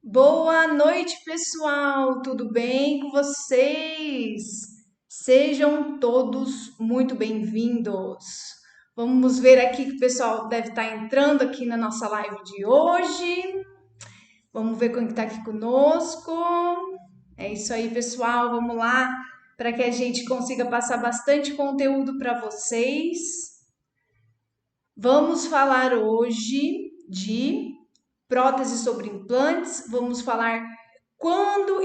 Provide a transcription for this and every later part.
Boa noite, pessoal! Tudo bem com vocês? Sejam todos muito bem-vindos. Vamos ver aqui que o pessoal deve estar entrando aqui na nossa live de hoje. Vamos ver quem está aqui conosco. É isso aí, pessoal. Vamos lá para que a gente consiga passar bastante conteúdo para vocês. Vamos falar hoje de prótese sobre implantes. Vamos falar quando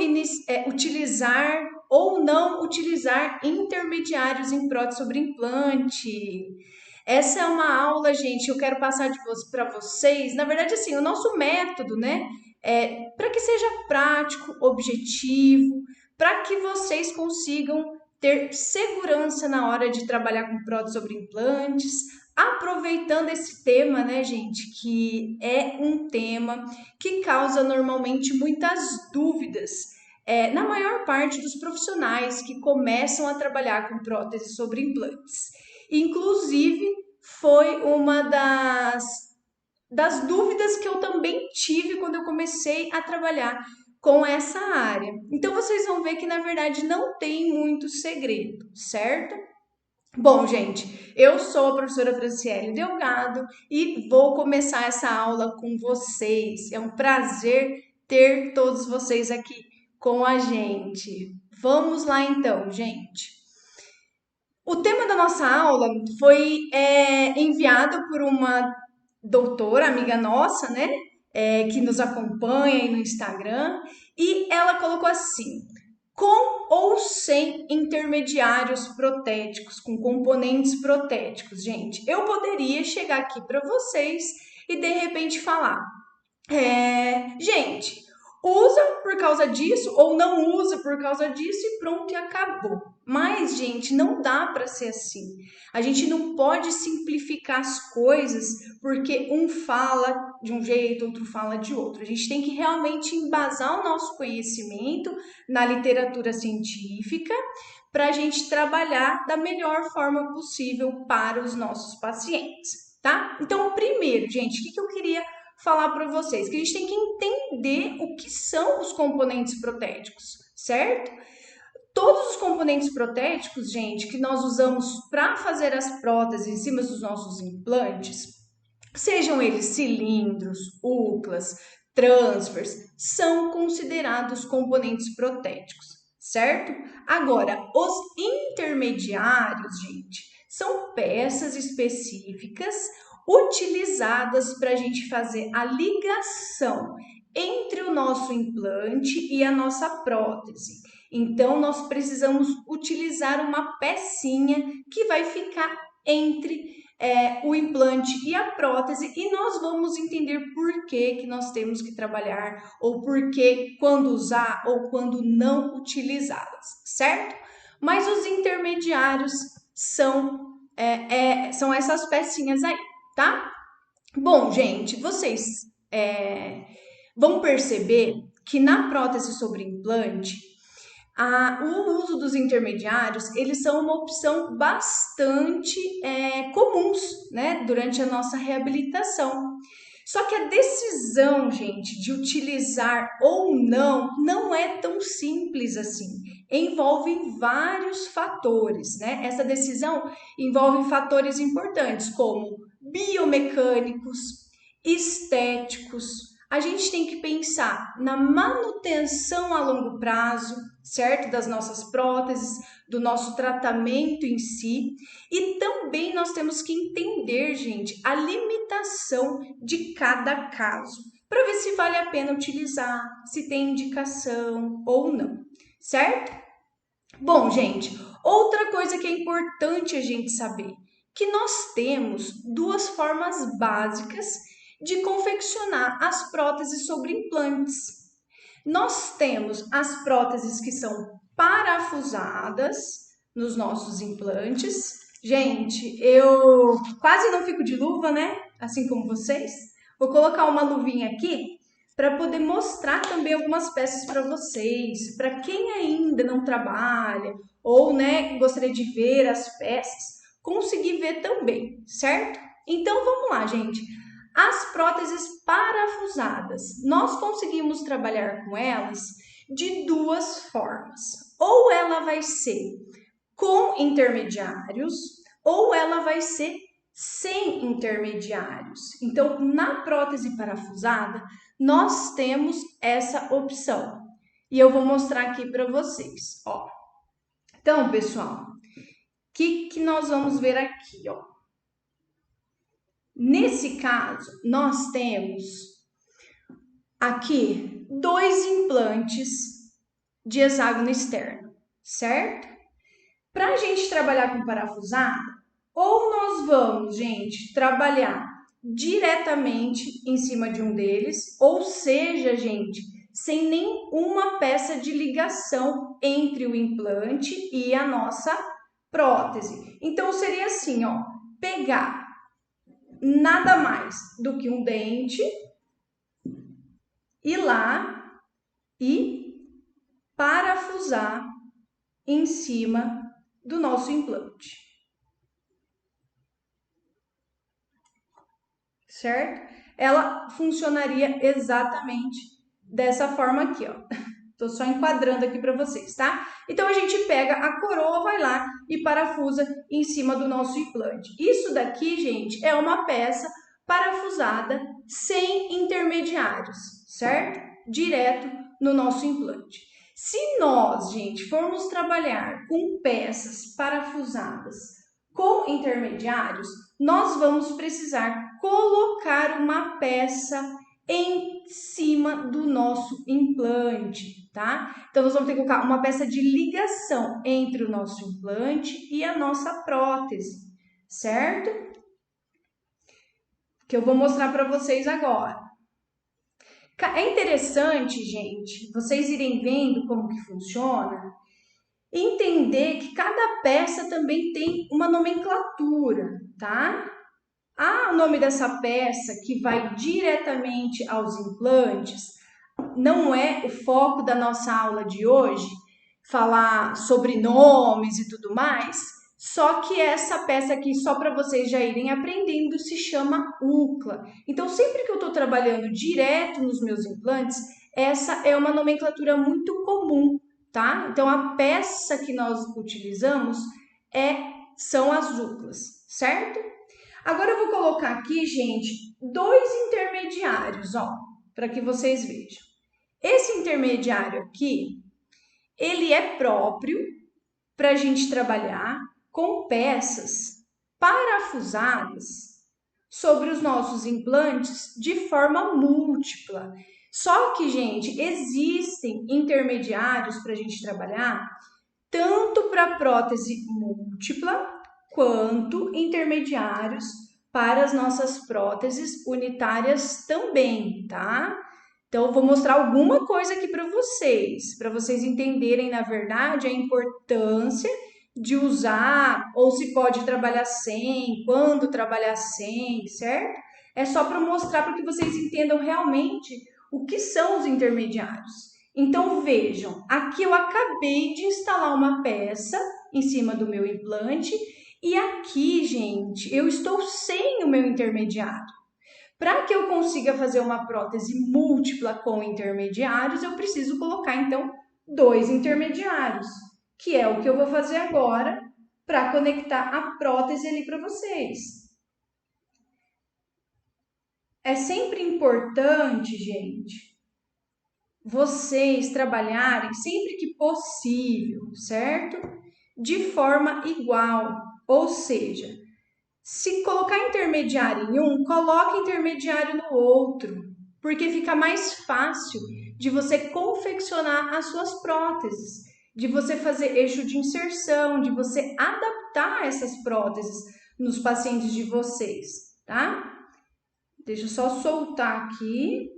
utilizar ou não utilizar intermediários em prótese sobre implante. Essa é uma aula, gente, eu quero passar para vocês. Na verdade, assim, o nosso método, né, é para que seja prático, objetivo, para que vocês consigam ter segurança na hora de trabalhar com prótese sobre implantes, aproveitando esse tema, né, gente, que é um tema que causa normalmente muitas dúvidas na maior parte dos profissionais que começam a trabalhar com próteses sobre implantes. Inclusive, foi uma das dúvidas que eu também tive quando eu comecei a trabalhar com essa área. Então, vocês vão ver que, na verdade, não tem muito segredo, certo? Bom, gente, eu sou a professora Franciele Delgado e vou começar essa aula com vocês. É um prazer ter todos vocês aqui com a gente. Vamos lá então, gente. O tema da nossa aula foi enviado por uma doutora, amiga nossa, né? Que nos acompanha aí no Instagram, e ela colocou assim: com ou sem intermediários protéticos, com componentes protéticos, gente. Eu poderia chegar aqui para vocês e de repente falar, gente, usa por causa disso ou não usa por causa disso e pronto e acabou. Mas, gente, não dá para ser assim. A gente não pode simplificar as coisas porque um fala de um jeito, outro fala de outro. A gente tem que realmente embasar o nosso conhecimento na literatura científica para a gente trabalhar da melhor forma possível para os nossos pacientes, tá? Então, primeiro, gente, o que eu queria falar para vocês? Que a gente tem que entender o que são os componentes protéticos, certo? Todos os componentes protéticos, gente, que nós usamos para fazer as próteses em cima dos nossos implantes, sejam eles cilindros, úclas, transfers, são considerados componentes protéticos, certo? Agora, os intermediários, gente, são peças específicas utilizadas para a gente fazer a ligação entre o nosso implante e a nossa prótese. Então, nós precisamos utilizar uma pecinha que vai ficar entre o implante e a prótese, e nós vamos entender por que nós temos que trabalhar, ou por que quando usar ou quando não utilizá-las, certo? Mas os intermediários são essas pecinhas aí, tá? Bom, gente, vocês vão perceber que na prótese sobre implante, o uso dos intermediários, eles são uma opção bastante comuns, né, durante a nossa reabilitação. Só que a decisão, gente, de utilizar ou não é tão simples assim. Envolve vários fatores, né? Essa decisão envolve fatores importantes como biomecânicos, estéticos. A gente tem que pensar na manutenção a longo prazo, certo? Das nossas próteses, do nosso tratamento em si. E também nós temos que entender, gente, a limitação de cada caso, para ver se vale a pena utilizar, se tem indicação ou não, certo? Bom, gente, outra coisa que é importante a gente saber, que nós temos duas formas básicas de confeccionar as próteses sobre implantes. Nós temos as próteses que são parafusadas nos nossos implantes. Gente, eu quase não fico de luva, né? Assim como vocês. Vou colocar uma luvinha aqui para poder mostrar também algumas peças para vocês, para quem ainda não trabalha ou, né, gostaria de ver as peças, conseguir ver também, certo? Então vamos lá, gente. As próteses parafusadas, nós conseguimos trabalhar com elas de duas formas. Ou ela vai ser com intermediários, ou ela vai ser sem intermediários. Então, na prótese parafusada, nós temos essa opção. E eu vou mostrar aqui para vocês, ó. Então, pessoal, o que nós vamos ver aqui, ó? Nesse caso, nós temos aqui 2 implantes de hexágono externo, certo? Para a gente trabalhar com parafusada, ou nós vamos, gente, trabalhar diretamente em cima de um deles, ou seja, gente, sem nenhuma peça de ligação entre o implante e a nossa prótese. Então, seria assim, ó, pegar nada mais do que um dente, ir lá e parafusar em cima do nosso implante. Certo? Ela funcionaria exatamente dessa forma aqui, ó. Tô só enquadrando aqui para vocês, tá? Então, a gente pega a coroa, vai lá e parafusa em cima do nosso implante. Isso daqui, gente, é uma peça parafusada sem intermediários, certo? Direto no nosso implante. Se nós, gente, formos trabalhar com peças parafusadas com intermediários, nós vamos precisar colocar uma peça em cima do nosso implante, tá? Então, nós vamos ter que colocar uma peça de ligação entre o nosso implante e a nossa prótese, certo? Que eu vou mostrar para vocês agora. É interessante, gente, vocês irem vendo como que funciona, entender que cada peça também tem uma nomenclatura, tá? O nome dessa peça que vai diretamente aos implantes não é o foco da nossa aula de hoje, falar sobre nomes e tudo mais, só que essa peça aqui, só para vocês já irem aprendendo, se chama UCLA. Então, sempre que eu estou trabalhando direto nos meus implantes, essa é uma nomenclatura muito comum, tá? Então, a peça que nós utilizamos são as UCLAs, certo? Agora eu vou colocar aqui, gente, 2 intermediários, ó, para que vocês vejam. Esse intermediário aqui, ele é próprio para a gente trabalhar com peças parafusadas sobre os nossos implantes de forma múltipla. Só que, gente, existem intermediários para a gente trabalhar tanto para prótese múltipla quanto intermediários para as nossas próteses unitárias também, tá? Então, eu vou mostrar alguma coisa aqui para vocês entenderem, na verdade, a importância de usar, ou se pode trabalhar sem, quando trabalhar sem, certo? É só para mostrar para que vocês entendam realmente o que são os intermediários. Então, vejam, aqui eu acabei de instalar uma peça em cima do meu implante e aqui, gente, eu estou sem o meu intermediário. Para que eu consiga fazer uma prótese múltipla com intermediários, eu preciso colocar, então, 2 intermediários, que é o que eu vou fazer agora para conectar a prótese ali para vocês. É sempre importante, gente, vocês trabalharem sempre que possível, certo? De forma igual, ou seja, se colocar intermediário em um, coloque intermediário no outro, porque fica mais fácil de você confeccionar as suas próteses, de você fazer eixo de inserção, de você adaptar essas próteses nos pacientes de vocês, tá? Deixa eu só soltar aqui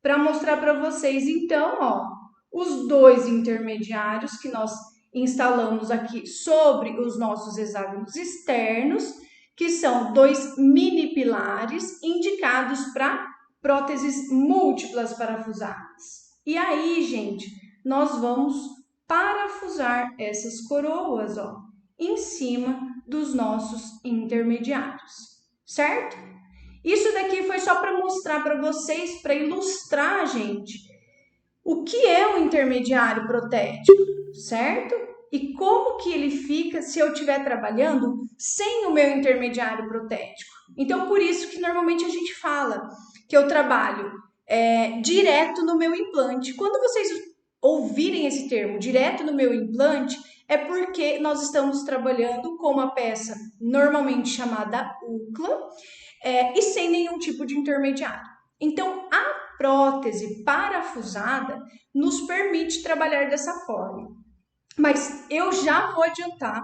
para mostrar para vocês, então, ó, os 2 intermediários que nós instalamos aqui sobre os nossos hexágonos externos, que são 2 mini pilares indicados para próteses múltiplas parafusadas. E aí, gente, nós vamos parafusar essas coroas, ó, em cima dos nossos intermediários, certo? Isso daqui foi só para mostrar para vocês, para ilustrar, gente, o que é o intermediário protético, certo? E como que ele fica se eu estiver trabalhando sem o meu intermediário protético. Então, por isso que normalmente a gente fala que eu trabalho direto no meu implante. Quando vocês ouvirem esse termo, direto no meu implante, é porque nós estamos trabalhando com uma peça normalmente chamada UCLA e sem nenhum tipo de intermediário. Então, a prótese parafusada nos permite trabalhar dessa forma. Mas eu já vou adiantar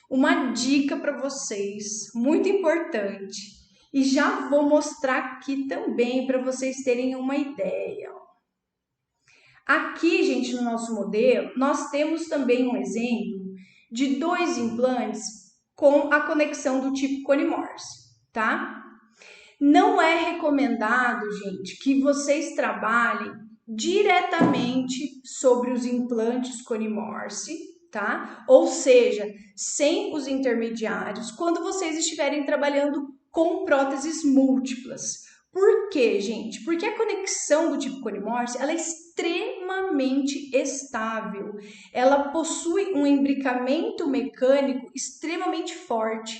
uma dica para vocês, muito importante, e já vou mostrar aqui também para vocês terem uma ideia. Aqui, gente, no nosso modelo, nós temos também um exemplo de 2 implantes com a conexão do tipo Cone Morse, tá? Não é recomendado, gente, que vocês trabalhem diretamente sobre os implantes Cone Morse, tá? Ou seja, sem os intermediários, quando vocês estiverem trabalhando com próteses múltiplas. Por quê, gente? Porque a conexão do tipo Cone Morse, ela é extremamente estável. Ela possui um imbricamento mecânico extremamente forte.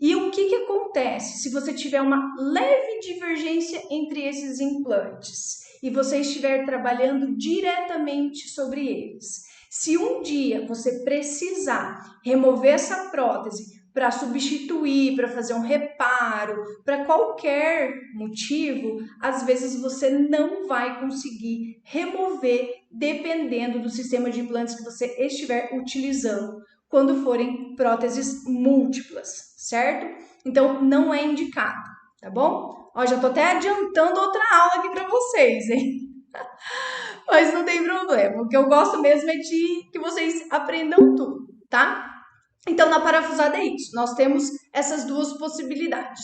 E o que acontece se você tiver uma leve divergência entre esses implantes e você estiver trabalhando diretamente sobre eles? Se um dia você precisar remover essa prótese para substituir, para fazer um reparo, para qualquer motivo, às vezes você não vai conseguir remover dependendo do sistema de implantes que você estiver utilizando quando forem próteses múltiplas, certo? Então, não é indicado, tá bom? Ó, já tô até adiantando outra aula aqui para vocês, hein? Mas não tem problema. O que eu gosto mesmo é de que vocês aprendam tudo, tá? Então, na parafusada é isso. Nós temos essas duas possibilidades.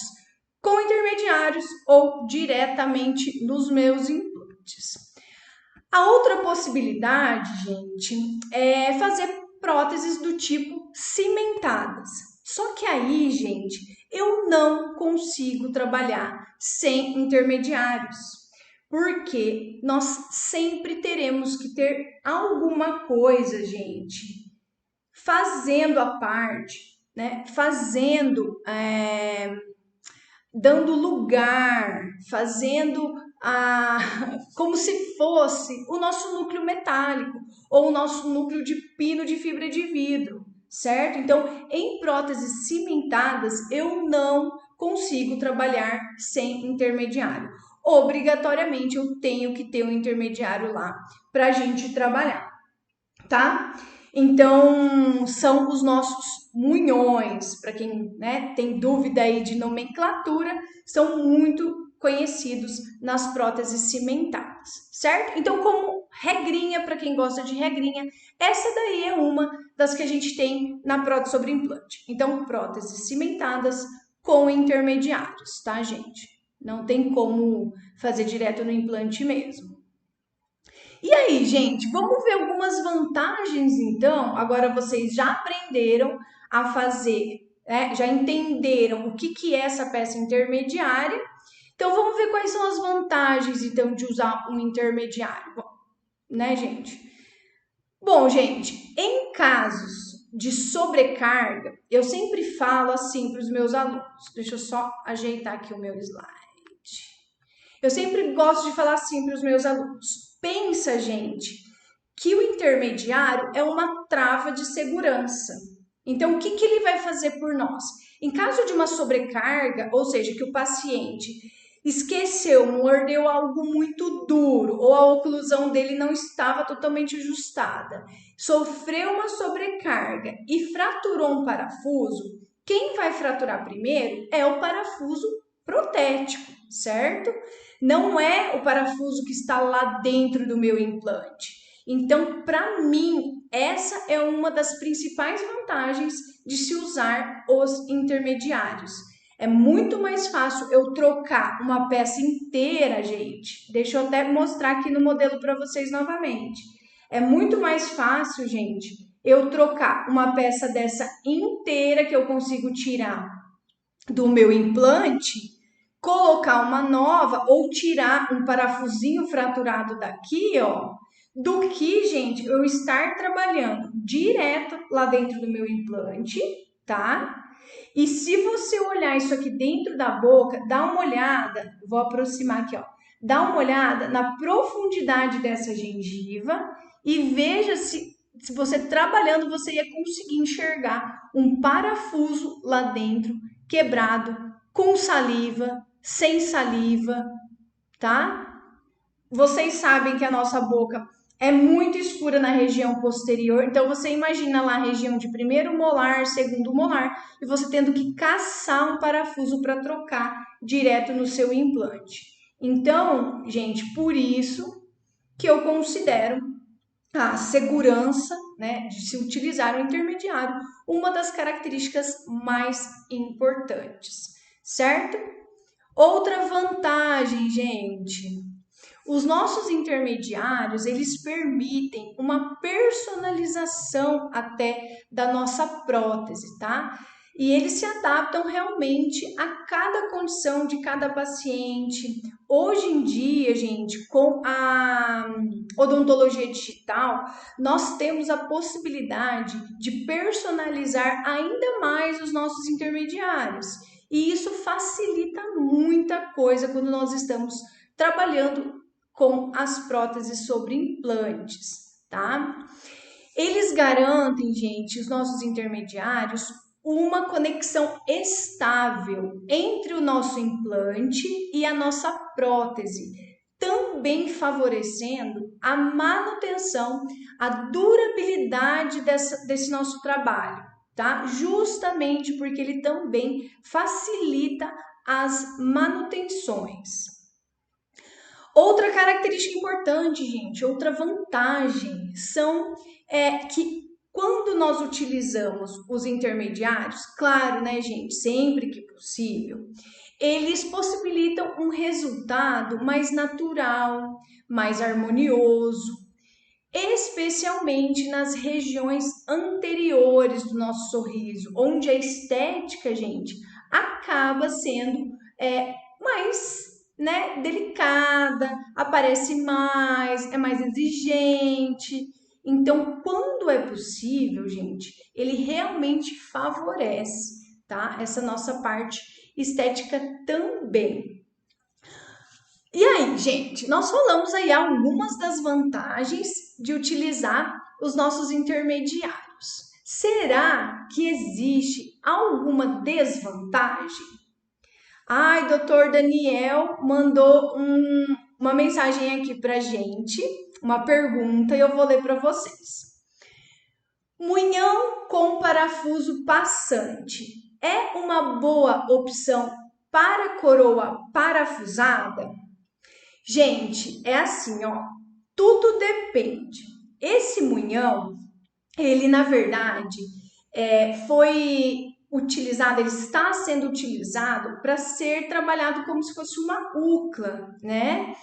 Com intermediários ou diretamente nos meus implantes. A outra possibilidade, gente, é fazer próteses do tipo cimentadas. Só que aí, gente, eu não consigo trabalhar sem intermediários, porque nós sempre teremos que ter alguma coisa, gente, fazendo a parte, né? Dando lugar, fazendo como se fosse o nosso núcleo metálico ou o nosso núcleo de pino de fibra de vidro, certo? Então, em próteses cimentadas, eu não consigo trabalhar sem intermediário. Obrigatoriamente, eu tenho que ter um intermediário lá para a gente trabalhar, tá? Então, são os nossos munhões, para quem, né, tem dúvida aí de nomenclatura, são muito conhecidos nas próteses cimentadas, certo? Então, como regrinha, para quem gosta de regrinha, essa daí é uma das que a gente tem na prótese sobre implante. Então, próteses cimentadas com intermediários, tá, gente? Não tem como fazer direto no implante mesmo. E aí, gente, vamos ver algumas vantagens, então? Agora vocês já aprenderam a fazer, né? Já entenderam o que é essa peça intermediária. Então, vamos ver quais são as vantagens, então, de usar um intermediário, né, gente? Bom, gente, em casos de sobrecarga, eu sempre falo assim para os meus alunos. Deixa eu só ajeitar aqui o meu slide. Eu sempre gosto de falar assim para os meus alunos. Pensa, gente, que o intermediário é uma trava de segurança. Então, o que ele vai fazer por nós? Em caso de uma sobrecarga, ou seja, que o paciente esqueceu, mordeu algo muito duro, ou a oclusão dele não estava totalmente ajustada, sofreu uma sobrecarga e fraturou um parafuso, quem vai fraturar primeiro é o parafuso protético, certo? Não é o parafuso que está lá dentro do meu implante. Então, para mim, essa é uma das principais vantagens de se usar os intermediários. É muito mais fácil eu trocar uma peça inteira, gente. Deixa eu até mostrar aqui no modelo para vocês novamente. É muito mais fácil, gente, eu trocar uma peça dessa inteira que eu consigo tirar do meu implante colocar uma nova ou tirar um parafusinho fraturado daqui, ó, do que, gente, eu estar trabalhando direto lá dentro do meu implante, tá? E se você olhar isso aqui dentro da boca, dá uma olhada, vou aproximar aqui, ó. Dá uma olhada na profundidade dessa gengiva e veja se você trabalhando, você ia conseguir enxergar um parafuso lá dentro, quebrado, com saliva, sem saliva, tá? Vocês sabem que a nossa boca é muito escura na região posterior, então você imagina lá a região de primeiro molar, segundo molar, e você tendo que caçar um parafuso para trocar direto no seu implante. Então, gente, por isso que eu considero a segurança, né, de se utilizar o intermediário uma das características mais importantes, certo? Outra vantagem, gente, os nossos intermediários, eles permitem uma personalização até da nossa prótese, tá? E eles se adaptam realmente a cada condição de cada paciente. Hoje em dia, gente, com a odontologia digital, nós temos a possibilidade de personalizar ainda mais os nossos intermediários. E isso facilita muita coisa quando nós estamos trabalhando com as próteses sobre implantes, tá? Eles garantem, gente, os nossos intermediários, uma conexão estável entre o nosso implante e a nossa prótese, também favorecendo a manutenção, a durabilidade desse nosso trabalho, tá? Justamente porque ele também facilita as manutenções. Outra característica importante, gente, outra vantagem são que quando nós utilizamos os intermediários, claro, né, gente, sempre que possível, eles possibilitam um resultado mais natural, mais harmonioso, especialmente nas regiões anteriores do nosso sorriso, onde a estética, gente, acaba sendo mais, né, delicada, aparece mais, é mais exigente. Então, quando é possível, gente, ele realmente favorece, tá? Essa nossa parte estética também. E aí, gente, nós falamos aí algumas das vantagens de utilizar os nossos intermediários. Será que existe alguma desvantagem? Ai, doutor Daniel mandou uma mensagem aqui pra gente, uma pergunta, e eu vou ler para vocês. Munhão com parafuso passante é uma boa opção para coroa parafusada? Gente, é assim, ó, tudo depende. Esse munhão, ele na verdade foi utilizado, ele está sendo utilizado para ser trabalhado como se fosse uma UCLA, né?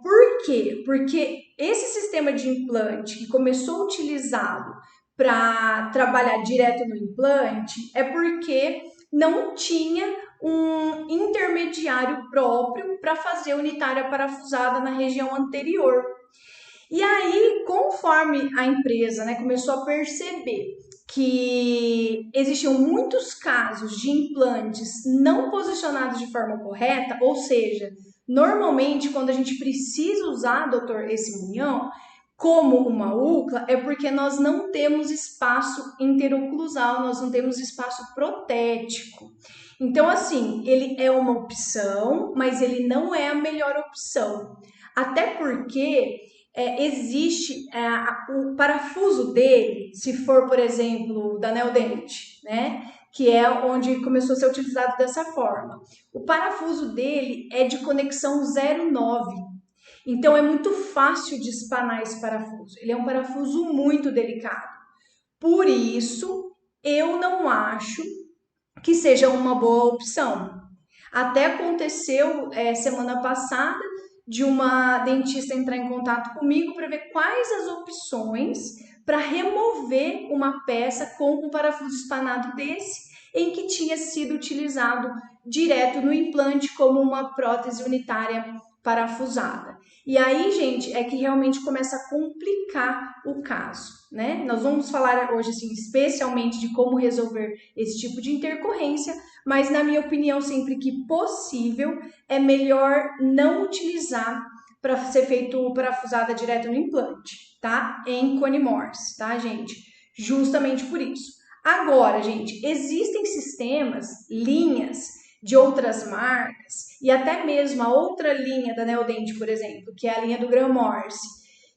Por quê? Porque esse sistema de implante que começou utilizado para trabalhar direto no implante é porque não tinha um intermediário próprio para fazer unitária parafusada na região anterior. E aí, conforme a empresa, né, começou a perceber que existiam muitos casos de implantes não posicionados de forma correta, ou seja, normalmente quando a gente precisa usar, doutor, esse munhão como uma UCLA, é porque nós não temos espaço interoclusal, nós não temos espaço protético. Então, assim, ele é uma opção, mas ele não é a melhor opção. Até porque existe o parafuso dele, se for, por exemplo, da Neodent, né? Que é onde começou a ser utilizado dessa forma. O parafuso dele é de conexão 0,9. Então é muito fácil de espanar esse parafuso. Ele é um parafuso muito delicado. Por isso, eu não acho que seja uma boa opção. Até aconteceu semana passada de uma dentista entrar em contato comigo para ver quais as opções para remover uma peça com um parafuso espanado desse em que tinha sido utilizado direto no implante como uma prótese unitária parafusada. E aí, gente, é que realmente começa a complicar o caso, né? Nós vamos falar hoje, assim, especialmente de como resolver esse tipo de intercorrência, mas na minha opinião, sempre que possível, é melhor não utilizar para ser feito parafusada direto no implante, tá? Em cone Morse, tá, gente? Justamente por isso. Agora, gente, existem sistemas, linhas de outras marcas e até mesmo a outra linha da Neodent, por exemplo, que é a linha do Graham Morse,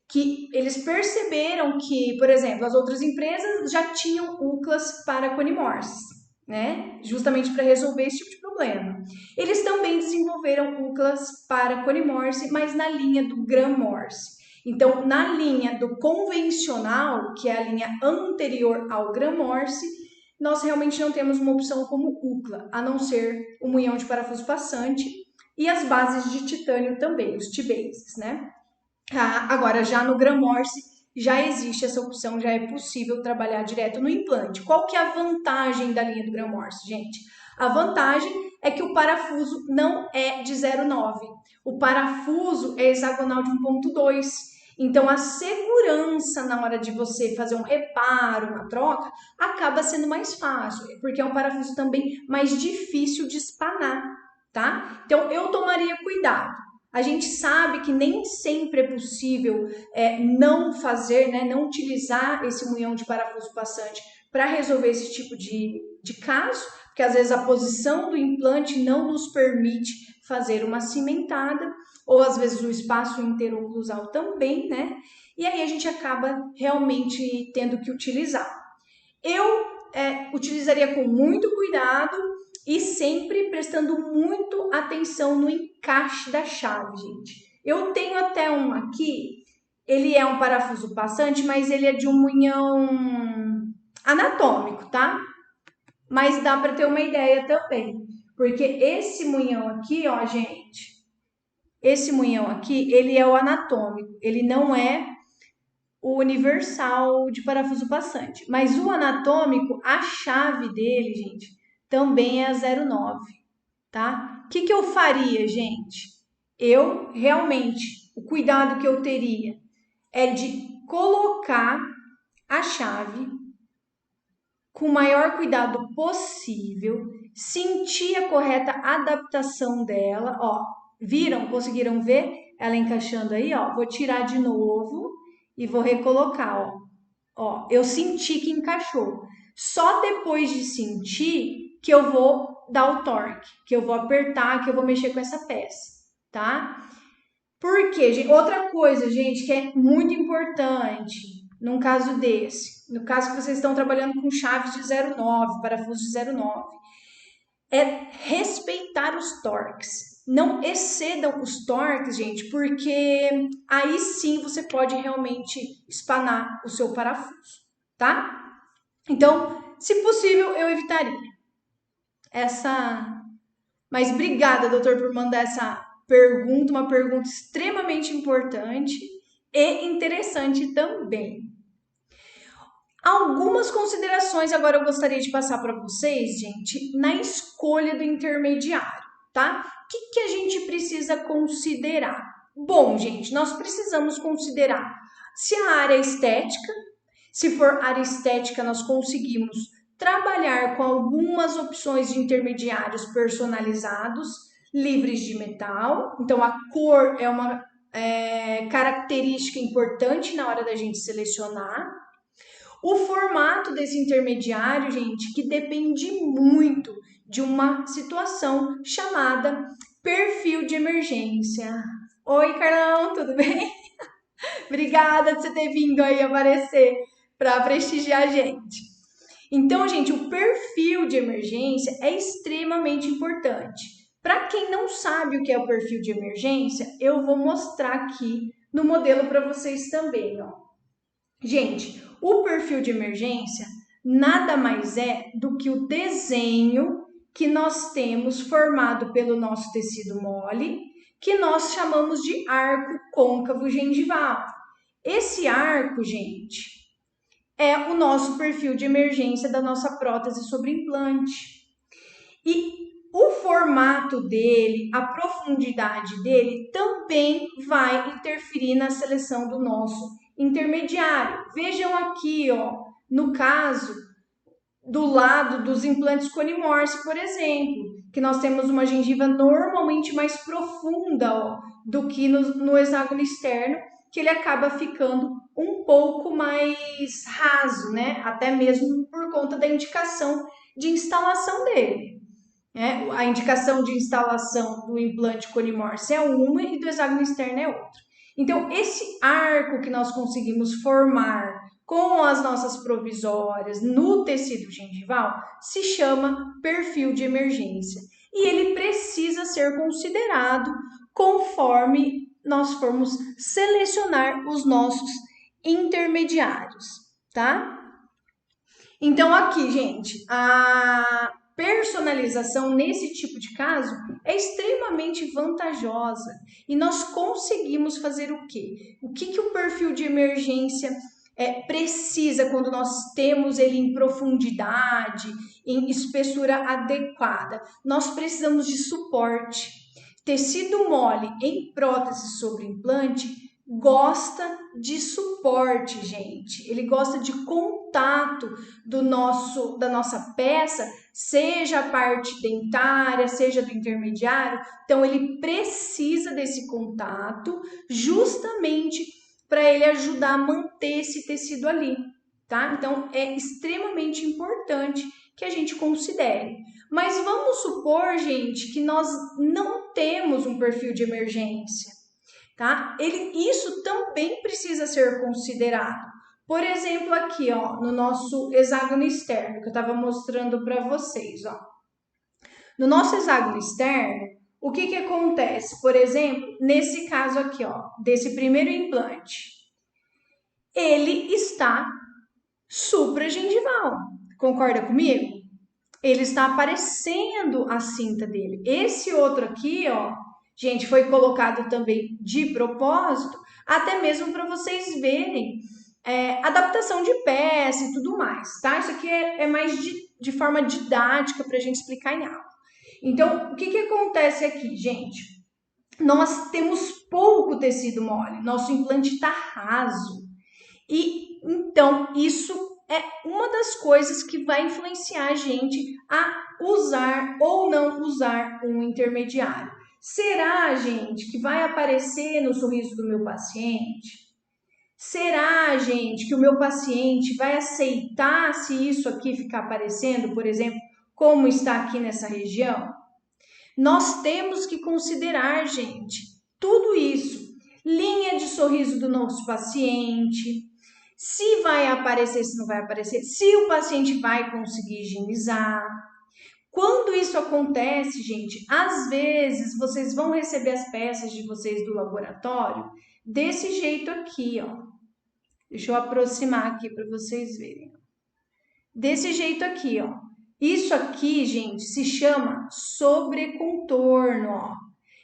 que eles perceberam que, por exemplo, as outras empresas já tinham UCLAs para cone Morse, né? Justamente para resolver esse tipo de problema. Eles também desenvolveram UCLAs para cone Morse, mas na linha do Graham Morse. Então, na linha do convencional, que é a linha anterior ao Graham Morse, nós realmente não temos uma opção como UCLA, a não ser o munhão de parafuso passante e as bases de titânio também, os T-bases, né? Agora, já no Graham Morse, já existe essa opção, já é possível trabalhar direto no implante. Qual que é a vantagem da linha do Graham Morse, gente? A vantagem é que o parafuso não é de 0,9. O parafuso é hexagonal de 1,2. Então, a segurança na hora de você fazer um reparo, uma troca, acaba sendo mais fácil, porque é um parafuso também mais difícil de espanar, tá? Então, eu tomaria cuidado. A gente sabe que nem sempre é possível não fazer, né, não utilizar esse munhão de parafuso passante para resolver esse tipo de caso, porque às vezes a posição do implante não nos permite fazer uma cimentada, ou às vezes o espaço interoclusal também, né? E aí a gente acaba realmente tendo que utilizar. Eu utilizaria com muito cuidado e sempre prestando muito atenção no encaixe da chave, gente. Eu tenho até um aqui, ele é um parafuso passante, mas ele é de um munhão anatômico, tá? Mas dá para ter uma ideia também, porque esse munhão aqui, ó, gente, esse munhão aqui, ele é o anatômico, ele não é o universal de parafuso passante. Mas o anatômico, a chave dele, gente, também é a 09, tá? O que eu faria, gente? Eu realmente, o cuidado que eu teria é de colocar a chave com o maior cuidado possível, sentir a correta adaptação dela, ó. Viram? Conseguiram ver ela encaixando aí, ó? Vou tirar de novo e vou recolocar, ó. Ó, eu senti que encaixou. Só depois de sentir que eu vou dar o torque, que eu vou apertar, que eu vou mexer com essa peça, tá? Porque, gente, outra coisa, gente, que é muito importante num caso desse, no caso que vocês estão trabalhando com chaves de 0,9, parafusos de 0,9, é respeitar os torques. Não excedam os torques, gente, porque aí sim você pode realmente espanar o seu parafuso, tá? Então, se possível, eu evitaria essa. Mas obrigada, doutor, por mandar essa pergunta, uma pergunta extremamente importante e interessante também. Algumas considerações agora eu gostaria de passar para vocês, gente, na escolha do intermediário, tá? O que a gente precisa considerar? Bom, gente, nós precisamos considerar se a área é estética, se for área estética, nós conseguimos trabalhar com algumas opções de intermediários personalizados, livres de metal. Então, a cor é uma característica importante na hora da gente selecionar. O formato desse intermediário, gente, que depende muito de uma situação chamada perfil de emergência. Oi, Carlão, tudo bem? Obrigada por você ter vindo aí aparecer para prestigiar a gente. Então, gente, o perfil de emergência é extremamente importante. Para quem não sabe o que é o perfil de emergência, eu vou mostrar aqui no modelo para vocês também, ó. Gente, o perfil de emergência nada mais é do que o desenho que nós temos formado pelo nosso tecido mole, que nós chamamos de arco côncavo gengival. Esse arco, gente, é o nosso perfil de emergência da nossa prótese sobre implante. E o formato dele, a profundidade dele também vai interferir na seleção do nosso intermediário. Vejam aqui, ó, no caso do lado dos implantes Cone-Morse, por exemplo, que nós temos uma gengiva normalmente mais profunda, ó, do que no hexágono externo, que ele acaba ficando um pouco mais raso, né? Até mesmo por conta da indicação de instalação dele. A indicação de instalação do implante Cone-Morse é uma e do hexágono externo é outra. Então, esse arco que nós conseguimos formar com as nossas provisórias no tecido gengival se chama perfil de emergência. E ele precisa ser considerado conforme nós formos selecionar os nossos intermediários, tá? Então, aqui, gente, a personalização nesse tipo de caso é extremamente vantajosa e nós conseguimos fazer o quê? O que o perfil de emergência precisa quando nós temos ele em profundidade, em espessura adequada? Nós precisamos de suporte. Tecido mole em prótese sobre implante gosta de suporte, gente. Ele gosta de contato da nossa peça, seja a parte dentária, seja do intermediário. Então, ele precisa desse contato justamente para ele ajudar a manter esse tecido ali, tá? Então, é extremamente importante que a gente considere. Mas vamos supor, gente, que nós não temos um perfil de emergência, tá? Isso também precisa ser considerado. Por exemplo, aqui, ó, no nosso hexágono externo, que eu estava mostrando para vocês, ó. No nosso hexágono externo, o que acontece? Por exemplo, nesse caso aqui, ó, desse primeiro implante, ele está supragengival. Concorda comigo? Ele está aparecendo a cinta dele. Esse outro aqui, ó, gente, foi colocado também de propósito, até mesmo para vocês verem adaptação de peça e tudo mais, tá? Isso aqui é mais de forma didática para a gente explicar em aula. Então, o que acontece aqui, gente? Nós temos pouco tecido mole, nosso implante está raso. E então, isso é uma das coisas que vai influenciar a gente a usar ou não usar um intermediário. Será, gente, que vai aparecer no sorriso do meu paciente? Será, gente, que o meu paciente vai aceitar se isso aqui ficar aparecendo, por exemplo, como está aqui nessa região? Nós temos que considerar, gente, tudo isso. Linha de sorriso do nosso paciente, se vai aparecer, se não vai aparecer, se o paciente vai conseguir higienizar. Quando isso acontece, gente, às vezes vocês vão receber as peças de vocês do laboratório desse jeito aqui, ó. Deixa eu aproximar aqui para vocês verem. Desse jeito aqui, ó. Isso aqui, gente, se chama sobrecontorno, ó.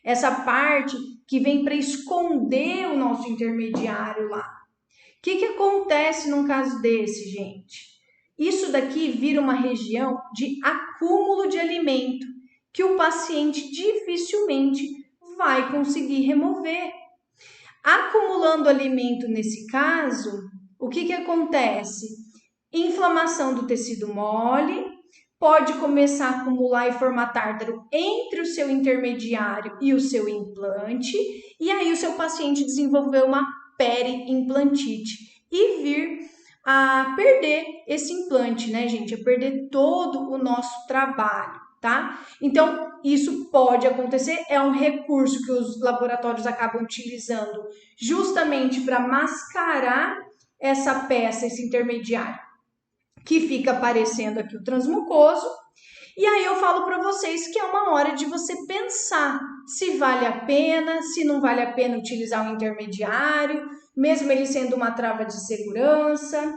Essa parte que vem para esconder o nosso intermediário lá. O que acontece num caso desse, gente? Isso daqui vira uma região de acúmulo de alimento que o paciente dificilmente vai conseguir remover. Acumulando alimento nesse caso, o que acontece? Inflamação do tecido mole, pode começar a acumular e formar tártaro entre o seu intermediário e o seu implante, e aí o seu paciente desenvolveu uma periimplantite e vir a perder esse implante, né, gente? A perder todo o nosso trabalho, tá? Então, isso pode acontecer, é um recurso que os laboratórios acabam utilizando justamente para mascarar essa peça, esse intermediário, que fica aparecendo aqui o transmucoso. E aí eu falo para vocês que é uma hora de você pensar se vale a pena, se não vale a pena utilizar um intermediário, mesmo ele sendo uma trava de segurança.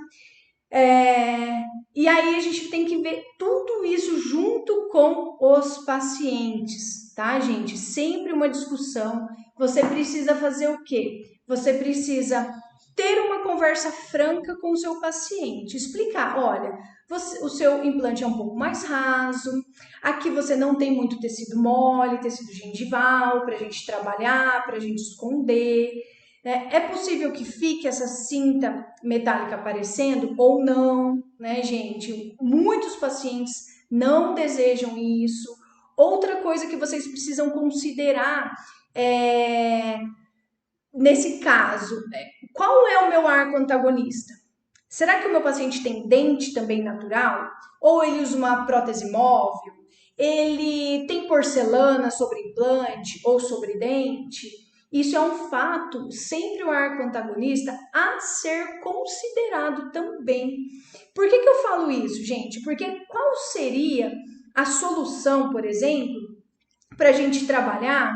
E aí a gente tem que ver tudo isso junto com os pacientes, tá, gente? Sempre uma discussão. Você precisa fazer o quê? Você precisa ter uma conversa franca com o seu paciente, explicar, olha, o seu implante é um pouco mais raso, aqui você não tem muito tecido mole, tecido gengival para a gente trabalhar, para a gente esconder. É possível que fique essa cinta metálica aparecendo ou não, né, gente? Muitos pacientes não desejam isso. Outra coisa que vocês precisam considerar nesse caso, qual é o meu arco antagonista? Será que o meu paciente tem dente também natural? Ou ele usa uma prótese móvel? Ele tem porcelana sobre implante ou sobre dente? Isso é um fato, sempre o arco antagonista a ser considerado também. Por que eu falo isso, gente? Porque qual seria a solução, por exemplo, para a gente trabalhar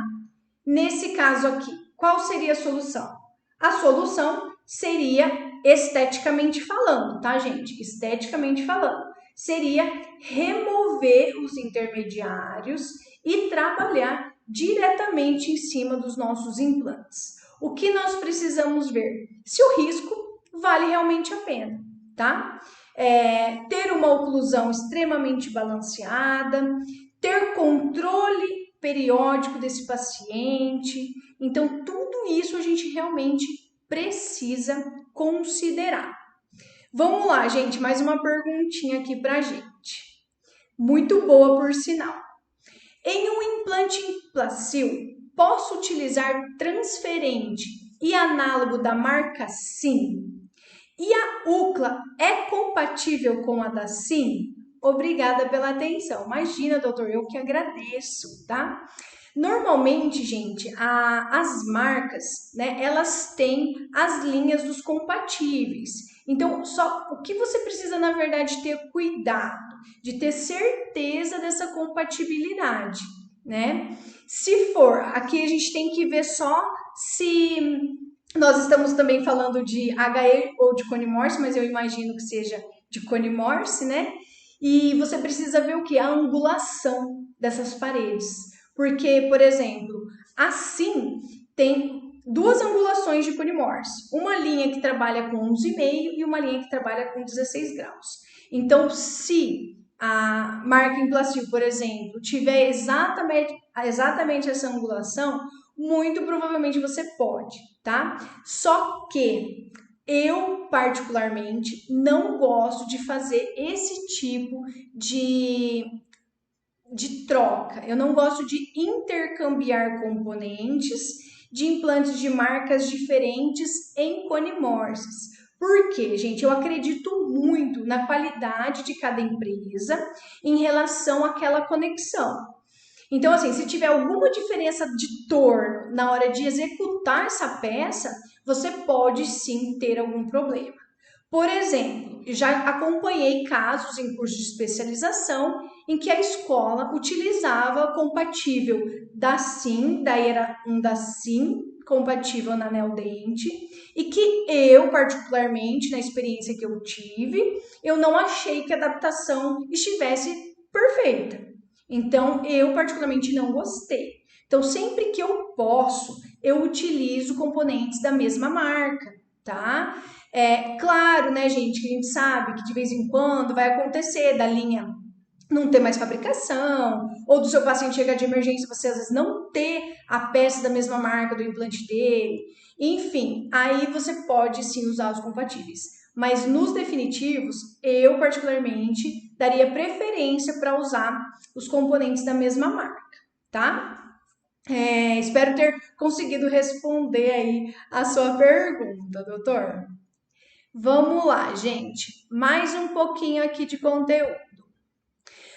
nesse caso aqui? Qual seria a solução? A solução seria esteticamente falando, tá, gente? Esteticamente falando. Seria remover os intermediários e trabalhar diretamente em cima dos nossos implantes. O que nós precisamos ver? Se o risco vale realmente a pena, tá? Ter uma oclusão extremamente balanceada, ter controle periódico desse paciente. Então, tudo isso a gente realmente precisa considerar. Vamos lá, gente, mais uma perguntinha aqui pra gente. Muito boa, por sinal. Em um implante implacil, posso utilizar transferente e análogo da marca SIM? E a UCLA é compatível com a da SIM? Obrigada pela atenção. Imagina, doutor, eu que agradeço, tá? Normalmente, gente, as marcas, né, elas têm as linhas dos compatíveis. Então, só o que você precisa, na verdade, ter cuidado, de ter certeza dessa compatibilidade, né? Se for, aqui a gente tem que ver só se nós estamos também falando de HE ou de cone Morse, mas eu imagino que seja de cone Morse, né? E você precisa ver o que? A angulação dessas paredes. Porque, por exemplo, assim tem duas angulações de cone Morse. Uma linha que trabalha com 11,5 e uma linha que trabalha com 16 graus. Então, se a marca implacil, por exemplo, tiver exatamente essa angulação, muito provavelmente você pode, tá? Só que eu, particularmente, não gosto de fazer esse tipo de troca. Eu não gosto de intercambiar componentes de implantes de marcas diferentes em cone Morses. Por quê, gente? Eu acredito muito na qualidade de cada empresa em relação àquela conexão. Então, assim, se tiver alguma diferença de torno na hora de executar essa peça, você pode sim ter algum problema. Por exemplo, já acompanhei casos em curso de especialização em que a escola utilizava compatível da SIM, daí era um da SIM compatível na anel dente, e que eu, particularmente, na experiência que eu tive, eu não achei que a adaptação estivesse perfeita. Então, eu particularmente não gostei. Então, sempre que eu posso, eu utilizo componentes da mesma marca, tá? Claro, né, gente, que a gente sabe que de vez em quando vai acontecer da linha não ter mais fabricação, ou do seu paciente chegar de emergência, você às vezes não ter a peça da mesma marca do implante dele. Enfim, aí você pode sim usar os compatíveis. Mas nos definitivos, eu particularmente daria preferência para usar os componentes da mesma marca, tá? Espero ter conseguido responder aí a sua pergunta, doutor. Vamos lá, gente. Mais um pouquinho aqui de conteúdo.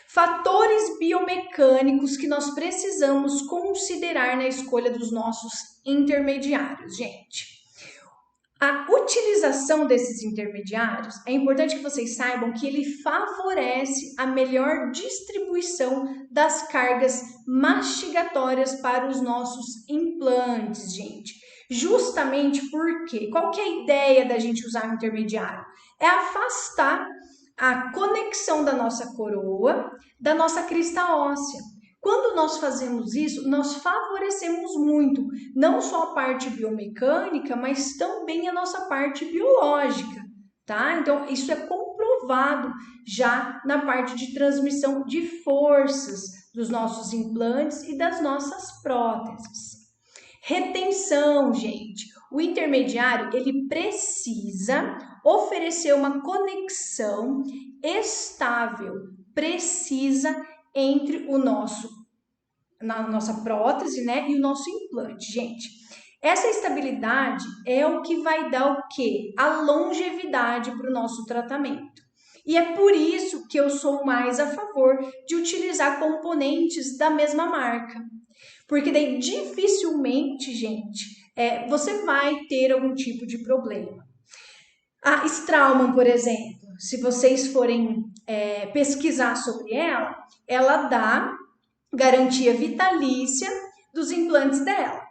Fatores biomecânicos que nós precisamos considerar na escolha dos nossos intermediários, gente. A utilização desses intermediários, é importante que vocês saibam que ele favorece a melhor distribuição das cargas mastigatórias para os nossos implantes, gente. Justamente porque, qual que é a ideia da gente usar o intermediário? É afastar a conexão da nossa coroa da nossa crista óssea. Quando nós fazemos isso, nós favorecemos muito, não só a parte biomecânica, mas também a nossa parte biológica, tá? Então, isso é comprovado já na parte de transmissão de forças dos nossos implantes e das nossas próteses. Retenção, gente. O intermediário, ele precisa oferecer uma conexão estável, precisa entre na nossa prótese, né, e o nosso implante, gente. Essa estabilidade é o que vai dar o quê? A longevidade para o nosso tratamento. E é por isso que eu sou mais a favor de utilizar componentes da mesma marca. Porque daí dificilmente, gente, você vai ter algum tipo de problema. A Straumann, por exemplo, se vocês forem pesquisar sobre ela, ela dá garantia vitalícia dos implantes dela.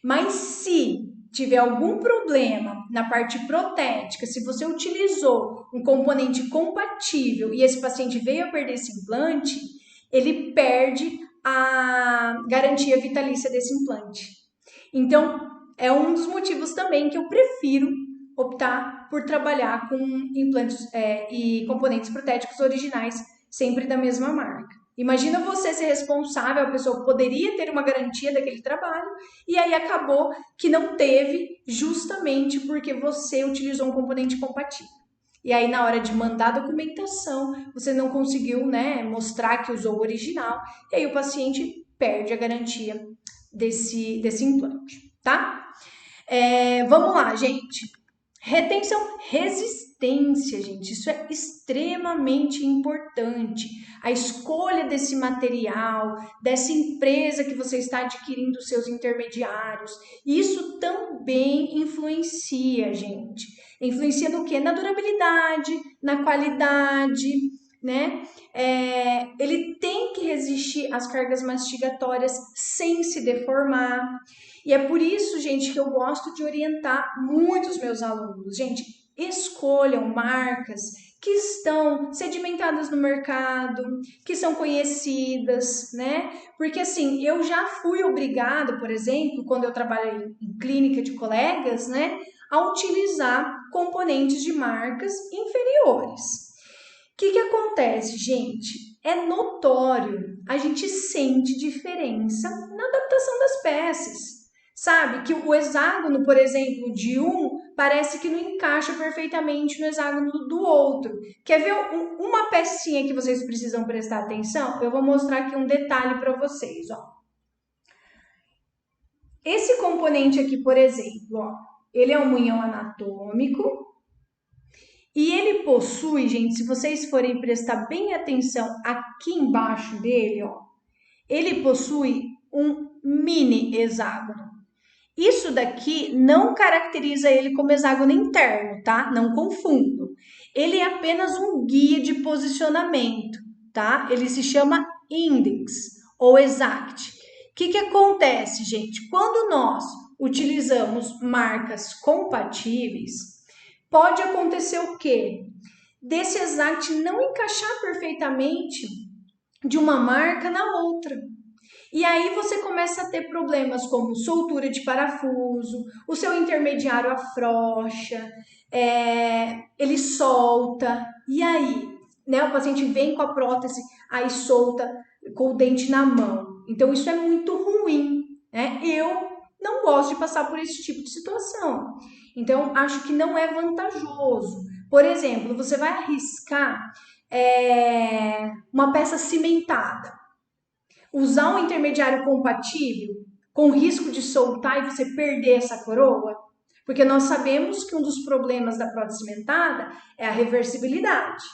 Mas se tiver algum problema na parte protética, se você utilizou um componente compatível e esse paciente veio a perder esse implante, ele perde a garantia vitalícia desse implante. Então, é um dos motivos também que eu prefiro optar por trabalhar com implantes e componentes protéticos originais, sempre da mesma marca. Imagina você ser responsável, a pessoa poderia ter uma garantia daquele trabalho e aí acabou que não teve justamente porque você utilizou um componente compatível. E aí na hora de mandar a documentação, você não conseguiu, né, mostrar que usou o original e aí o paciente perde a garantia desse implante, tá? Vamos lá, gente. Retenção, resistência, gente, isso é extremamente importante. A escolha desse material, dessa empresa que você está adquirindo seus intermediários, isso também influencia, gente. Influencia no quê? Na durabilidade, na qualidade, né? Ele tem que resistir às cargas mastigatórias sem se deformar. E é por isso, gente, que eu gosto de orientar muitos meus alunos. Gente, escolham marcas que estão sedimentadas no mercado, que são conhecidas, né? Porque assim, eu já fui obrigada, por exemplo, quando eu trabalhei em clínica de colegas, né, a utilizar componentes de marcas inferiores. O que acontece, gente? É notório, a gente sente diferença na adaptação das peças. Sabe que o hexágono, por exemplo, de um parece que não encaixa perfeitamente no hexágono do outro. Quer ver uma pecinha que vocês precisam prestar atenção? Eu vou mostrar aqui um detalhe para vocês, ó. Esse componente aqui, por exemplo, ó, ele é um munhão anatômico e ele possui, gente, se vocês forem prestar bem atenção aqui embaixo dele, ó, ele possui um mini hexágono. Isso daqui não caracteriza ele como hexágono interno, tá? Não confundam. Ele é apenas um guia de posicionamento, tá? Ele se chama index ou exact. O que acontece, gente? Quando nós utilizamos marcas compatíveis, pode acontecer o quê? Desse exact não encaixar perfeitamente de uma marca na outra. E aí você começa a ter problemas como soltura de parafuso, o seu intermediário afrouxa, ele solta, e aí, né? O paciente vem com a prótese, aí solta com o dente na mão. Então isso é muito ruim, né? Eu não gosto de passar por esse tipo de situação. Então acho que não é vantajoso. Por exemplo, você vai arriscar uma peça cimentada. Usar um intermediário compatível com risco de soltar e você perder essa coroa? Porque nós sabemos que um dos problemas da prótese cimentada é a reversibilidade.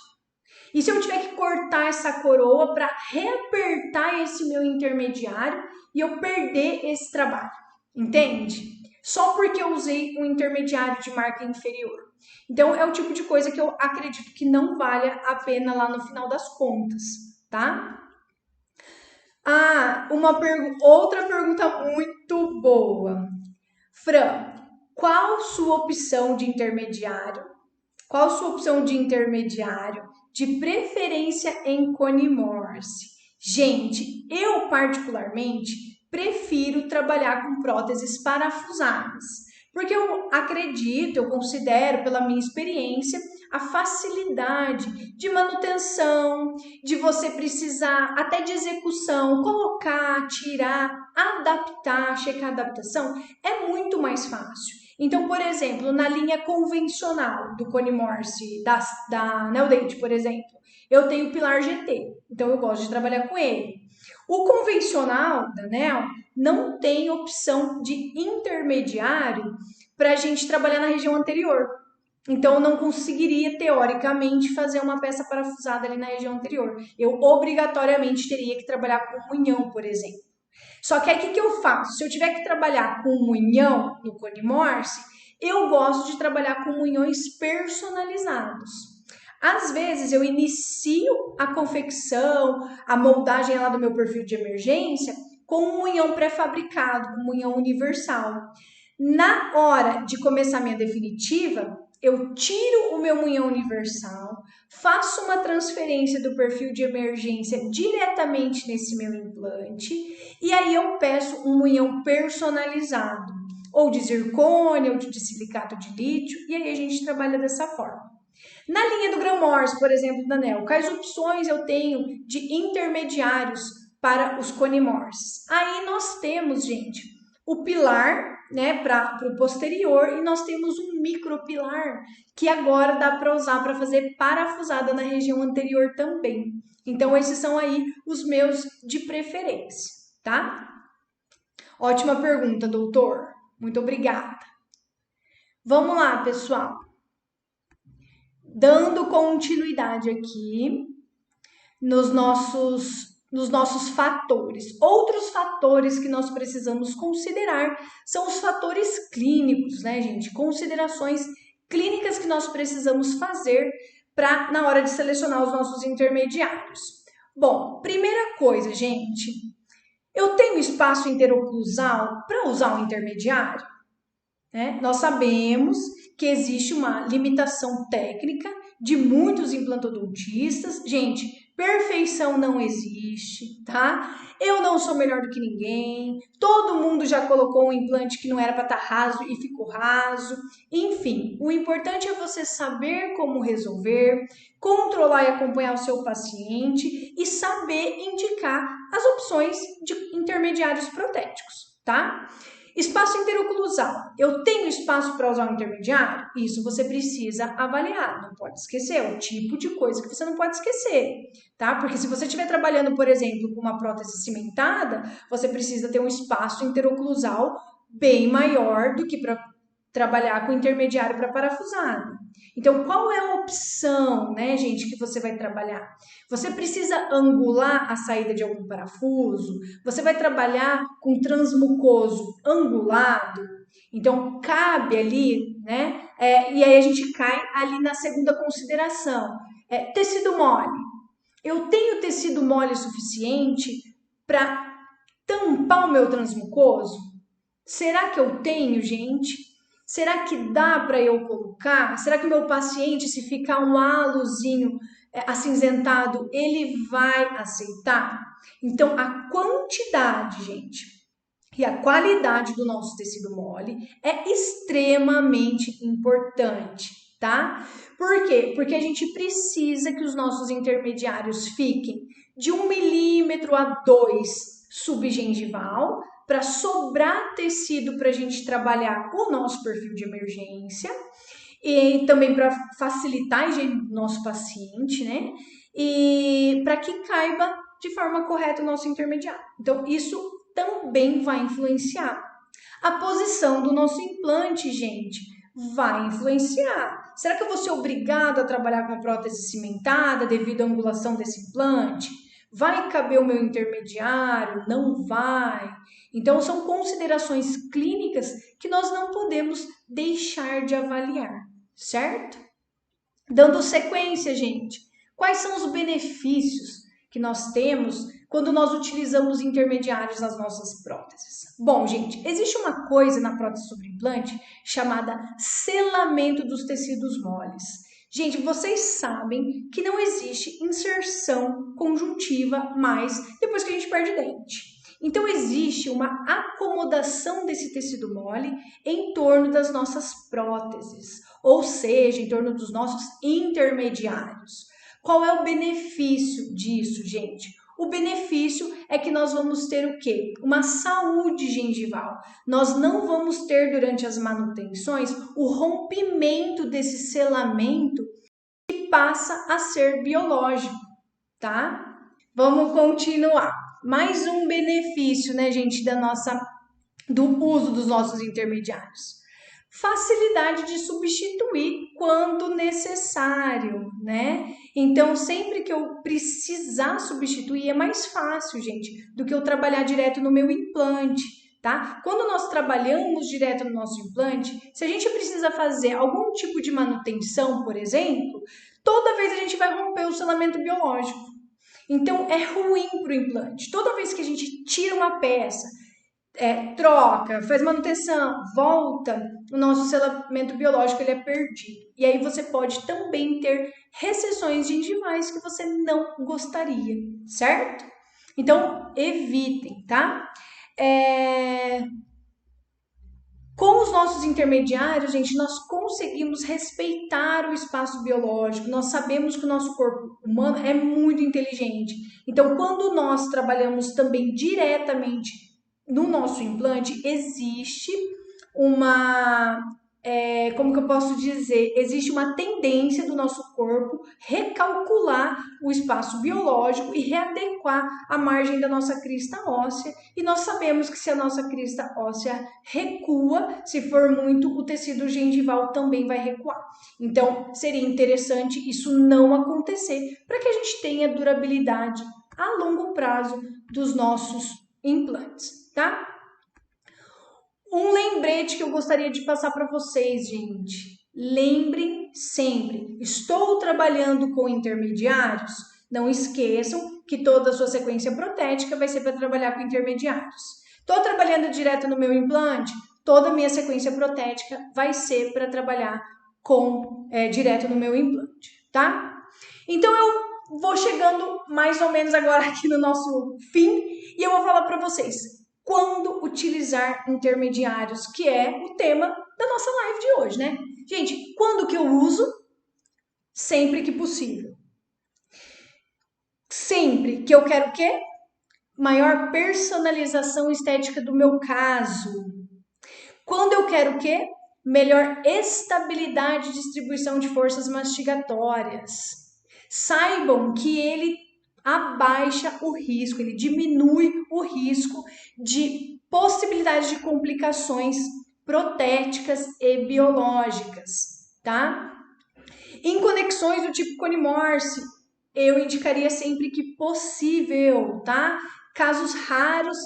E se eu tiver que cortar essa coroa para reapertar esse meu intermediário e eu perder esse trabalho? Entende? Só porque eu usei um intermediário de marca inferior. Então, é o tipo de coisa que eu acredito que não vale a pena lá no final das contas, tá? Outra pergunta muito boa. Fran, qual sua opção de intermediário? Qual sua opção de intermediário? De preferência em cone Morse. Gente, eu particularmente prefiro trabalhar com próteses parafusadas, porque eu acredito, eu considero, pela minha experiência, a facilidade de manutenção, de você precisar até de execução, colocar, tirar, adaptar, checar a adaptação, é muito mais fácil. Então, por exemplo, na linha convencional do Cone Morse, da Neodent, por exemplo, eu tenho o Pilar GT, então eu gosto de trabalhar com ele. O convencional da Nel não tem opção de intermediário para a gente trabalhar na região anterior. Então, eu não conseguiria, teoricamente, fazer uma peça parafusada ali na região anterior. Eu obrigatoriamente teria que trabalhar com munhão, por exemplo. Só que aí o que eu faço? Se eu tiver que trabalhar com munhão no Cone Morse, eu gosto de trabalhar com munhões personalizados. Às vezes eu inicio a confecção, a moldagem lá do meu perfil de emergência com um munhão pré-fabricado, com um munhão universal. Na hora de começar a minha definitiva, eu tiro o meu munhão universal, faço uma transferência do perfil de emergência diretamente nesse meu implante e aí eu peço um munhão personalizado, ou de zircônia, ou de silicato de lítio, e aí a gente trabalha dessa forma. Na linha do Grão Morse, por exemplo, da Nel, quais opções eu tenho de intermediários para os Cone Morse? Aí nós temos, gente, o pilar, né, para o posterior, e nós temos um micropilar que agora dá para usar para fazer parafusada na região anterior também. Então, esses são aí os meus de preferência, tá? Ótima pergunta, doutor. Muito obrigada. Vamos lá, pessoal. Dando continuidade aqui nos nossos fatores. Outros fatores que nós precisamos considerar são os fatores clínicos, né, gente? Considerações clínicas que nós precisamos fazer na hora de selecionar os nossos intermediários. Bom, primeira coisa, gente, eu tenho espaço interoclusal para usar um intermediário? Né? Nós sabemos que existe uma limitação técnica de muitos implantodontistas. Gente, perfeição não existe, tá? Eu não sou melhor do que ninguém. Todo mundo já colocou um implante que não era para estar raso e ficou raso. Enfim, o importante é você saber como resolver, controlar e acompanhar o seu paciente e saber indicar as opções de intermediários protéticos, tá? Espaço interoclusal. Eu tenho espaço para usar um intermediário? Isso você precisa avaliar, não pode esquecer. É o tipo de coisa que você não pode esquecer, tá? Porque se você estiver trabalhando, por exemplo, com uma prótese cimentada, você precisa ter um espaço interoclusal bem maior do que para trabalhar com intermediário para parafusado. Então, qual é a opção, né, gente, que você vai trabalhar? Você precisa angular a saída de algum parafuso? Você vai trabalhar com transmucoso angulado? Então, cabe ali, né? E aí a gente cai ali na segunda consideração. Tecido mole. Eu tenho tecido mole suficiente para tampar o meu transmucoso? Será que eu tenho, gente? Será que dá para eu colocar? Será que o meu paciente, se ficar um halozinho acinzentado, ele vai aceitar? Então, a quantidade, gente, e a qualidade do nosso tecido mole é extremamente importante, tá? Por quê? Porque a gente precisa que os nossos intermediários fiquem de 1 milímetro a 2 subgengival, para sobrar tecido para a gente trabalhar o nosso perfil de emergência e também para facilitar a higiene do nosso paciente, né? E para que caiba de forma correta o nosso intermediário. Então, isso também vai influenciar. A posição do nosso implante, gente, vai influenciar. Será que eu vou ser obrigado a trabalhar com a prótese cimentada devido à angulação desse implante? Vai caber o meu intermediário? Não vai? Então, são considerações clínicas que nós não podemos deixar de avaliar, certo? Dando sequência, gente, quais são os benefícios que nós temos quando nós utilizamos intermediários nas nossas próteses? Bom, gente, existe uma coisa na prótese sobre implante chamada selamento dos tecidos moles. Gente, vocês sabem que não existe inserção conjuntiva mais depois que a gente perde dente. Então, existe uma acomodação desse tecido mole em torno das nossas próteses, ou seja, em torno dos nossos intermediários. Qual é o benefício disso, gente? O benefício é que nós vamos ter o quê? Uma saúde gengival. Nós não vamos ter, durante as manutenções, o rompimento desse selamento que passa a ser biológico, tá? Vamos continuar. Mais um benefício, né, gente, do uso dos nossos intermediários. Facilidade de substituir quando necessário, né? Então, sempre que eu precisar substituir, é mais fácil, gente, do que eu trabalhar direto no meu implante, tá? Quando nós trabalhamos direto no nosso implante, se a gente precisa fazer algum tipo de manutenção, por exemplo, toda vez a gente vai romper o selamento biológico. Então, é ruim para o implante. Toda vez que a gente tira uma peça, troca, faz manutenção, volta, o nosso selamento biológico ele é perdido. E aí você pode também ter recessões gengivais que você não gostaria, certo? Então, evitem, tá? Com os nossos intermediários, gente, nós conseguimos respeitar o espaço biológico, nós sabemos que o nosso corpo humano é muito inteligente. Então, quando nós trabalhamos também diretamente no nosso implante, existe como que eu posso dizer? Existe uma tendência do nosso corpo recalcular o espaço biológico e readequar a margem da nossa crista óssea. E nós sabemos que se a nossa crista óssea recua, se for muito, o tecido gengival também vai recuar. Então, seria interessante isso não acontecer para que a gente tenha durabilidade a longo prazo dos nossos implantes, tá? Um lembrete que eu gostaria de passar para vocês, gente. Lembrem sempre, estou trabalhando com intermediários? Não esqueçam que toda a sua sequência protética vai ser para trabalhar com intermediários. Estou trabalhando direto no meu implante? Toda a minha sequência protética vai ser para trabalhar direto no meu implante, tá? Então eu vou chegando mais ou menos agora aqui no nosso fim e eu vou falar para vocês quando utilizar intermediários, que é o tema da nossa live de hoje, né? Gente, quando que eu uso? Sempre que possível. Sempre que eu quero o quê? Maior personalização estética do meu caso. Quando eu quero o quê? Melhor estabilidade e distribuição de forças mastigatórias. Saibam que ele abaixa o risco, ele diminui o risco de possibilidade de complicações protéticas e biológicas, tá? Em conexões do tipo cone Morse, eu indicaria sempre que possível, tá? Casos raros,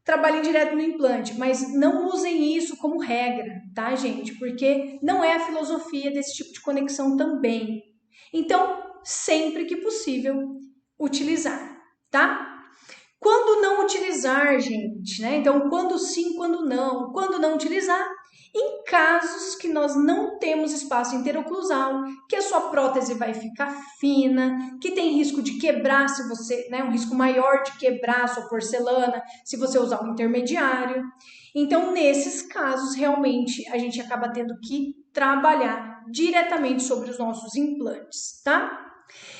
trabalhem direto no implante, mas não usem isso como regra, tá, gente? Porque não é a filosofia desse tipo de conexão também. Então, sempre que possível, utilizar, tá? Quando não utilizar, gente, né? Então, quando sim, quando não. Quando não utilizar, em casos que nós não temos espaço interoclusal, que a sua prótese vai ficar fina, que tem risco de quebrar se você, né, um risco maior de quebrar a sua porcelana se você usar um intermediário. Então, nesses casos, realmente, a gente acaba tendo que trabalhar diretamente sobre os nossos implantes, tá?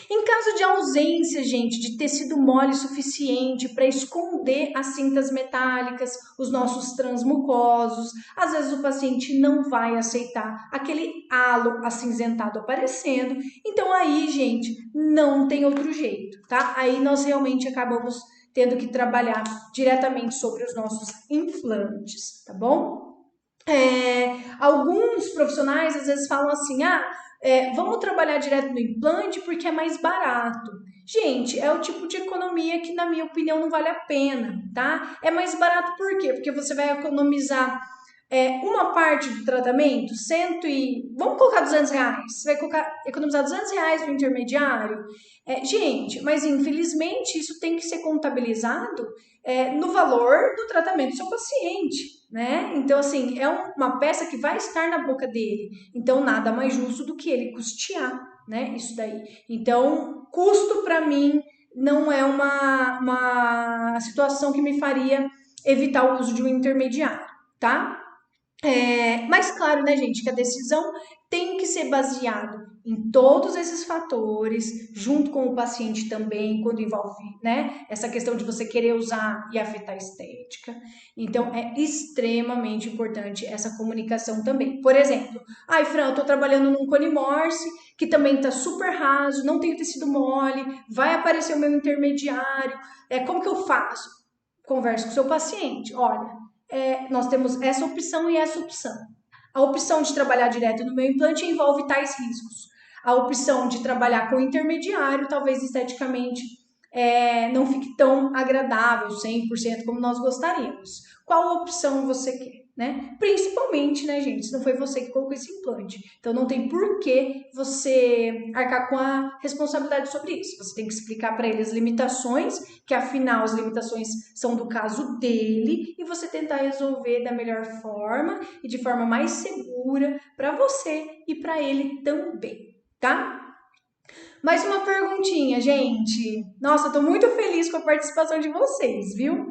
Em caso de ausência, gente, de tecido mole suficiente para esconder as cintas metálicas, os nossos transmucosos, às vezes o paciente não vai aceitar aquele halo acinzentado aparecendo. Então aí, gente, não tem outro jeito, tá? Aí nós realmente acabamos tendo que trabalhar diretamente sobre os nossos implantes, tá bom? Alguns profissionais às vezes falam assim, vamos trabalhar direto no implante porque é mais barato. Gente, é o tipo de economia que, na minha opinião, não vale a pena, tá? É mais barato por quê? Porque você vai economizar uma parte do tratamento, vamos colocar R$200. Você vai economizar R$200 no intermediário? Gente, mas infelizmente isso tem que ser contabilizado no valor do tratamento do seu paciente, né? Então, assim, é uma peça que vai estar na boca dele. Então, nada mais justo do que ele custear né? Isso daí. Então, custo para mim não é uma situação que me faria evitar o uso de um intermediário, tá? Mas claro, né, gente, que a decisão tem que ser baseada em todos esses fatores, junto com o paciente também, quando envolve, né, essa questão de você querer usar e afetar a estética. Então, é extremamente importante essa comunicação também. Por exemplo, ai, Fran, eu tô trabalhando num cone morse, que também tá super raso, não tem tecido mole, vai aparecer o meu intermediário, como que eu faço? Converse com o seu paciente, olha, nós temos essa opção e essa opção. A opção de trabalhar direto no meu implante envolve tais riscos. A opção de trabalhar com intermediário, talvez esteticamente não fique tão agradável, 100% como nós gostaríamos. Qual opção você quer? Né? Principalmente, né, gente, se não foi você que colocou esse implante. Então, não tem por que você arcar com a responsabilidade sobre isso. Você tem que explicar para ele as limitações, que afinal as limitações são do caso dele, e você tentar resolver da melhor forma e de forma mais segura para você e para ele também, tá? Mais uma perguntinha, gente. Nossa, eu tô muito feliz com a participação de vocês, viu?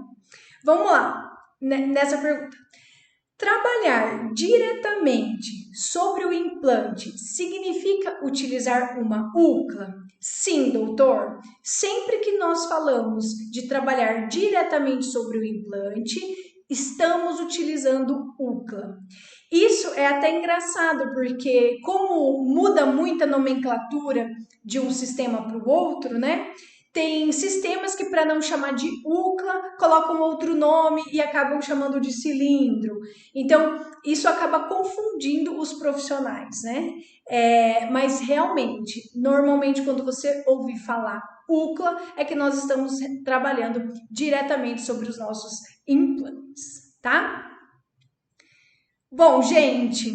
Vamos lá, nessa pergunta. Trabalhar diretamente sobre o implante significa utilizar uma UCLA? Sim, doutor. Sempre que nós falamos de trabalhar diretamente sobre o implante, estamos utilizando UCLA. Isso é até engraçado, porque como muda muito a nomenclatura de um sistema para o outro, né? Tem sistemas que, para não chamar de UCLA, colocam outro nome e acabam chamando de cilindro. Então, isso acaba confundindo os profissionais, né? Mas realmente, normalmente, quando você ouvir falar UCLA, é que nós estamos trabalhando diretamente sobre os nossos implantes, tá? Bom, gente,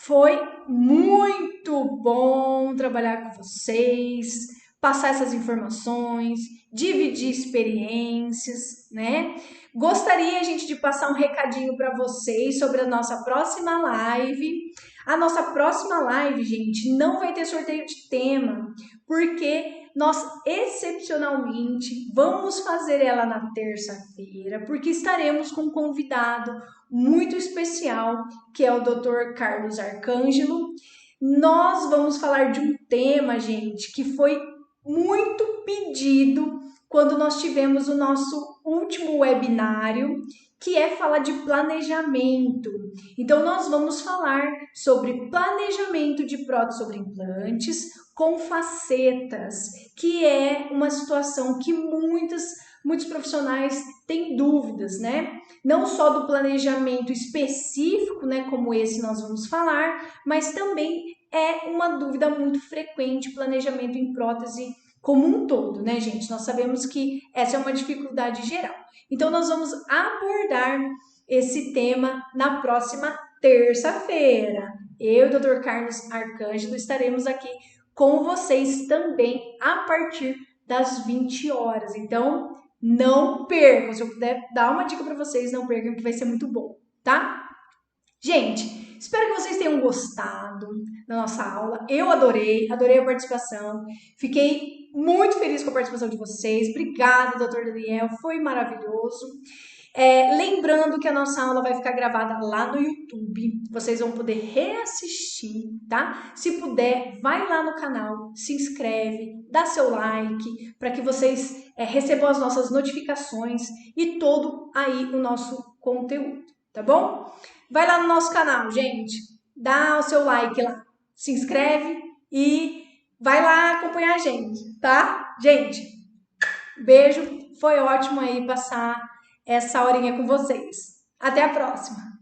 foi muito bom trabalhar com vocês, passar essas informações, dividir experiências, né? Gostaria, gente, de passar um recadinho para vocês sobre a nossa próxima live. A nossa próxima live, gente, não vai ter sorteio de tema, porque nós excepcionalmente vamos fazer ela na terça-feira, porque estaremos com um convidado muito especial, que é o Dr. Carlos Arcângelo. Nós vamos falar de um tema, gente, que foi muito pedido quando nós tivemos o nosso último webinário, que é falar de planejamento. Então, nós vamos falar sobre planejamento de prótese sobre implantes com facetas, que é uma situação que muitos profissionais têm dúvidas, né? Não só do planejamento específico, né, como esse nós vamos falar, mas também é uma dúvida muito frequente, planejamento em prótese como um todo, né, gente? Nós sabemos que essa é uma dificuldade geral. Então, nós vamos abordar esse tema na próxima terça-feira. Eu e o Dr. Carlos Arcângelo estaremos aqui com vocês também a partir das 20 horas. Então, não percam. Se eu puder dar uma dica para vocês, não percam, que vai ser muito bom, tá? Gente, espero que vocês tenham gostado da nossa aula. Eu adorei a participação. Fiquei muito feliz com a participação de vocês. Obrigada, doutor Daniel, foi maravilhoso. Lembrando que a nossa aula vai ficar gravada lá no YouTube, vocês vão poder reassistir, tá? Se puder, vai lá no canal, se inscreve, dá seu like, para que vocês recebam as nossas notificações e todo aí o nosso conteúdo, tá bom? Vai lá no nosso canal, gente, dá o seu like lá, se inscreve e vai lá acompanhar a gente, tá? Gente, beijo, foi ótimo aí passar essa horinha com vocês. Até a próxima!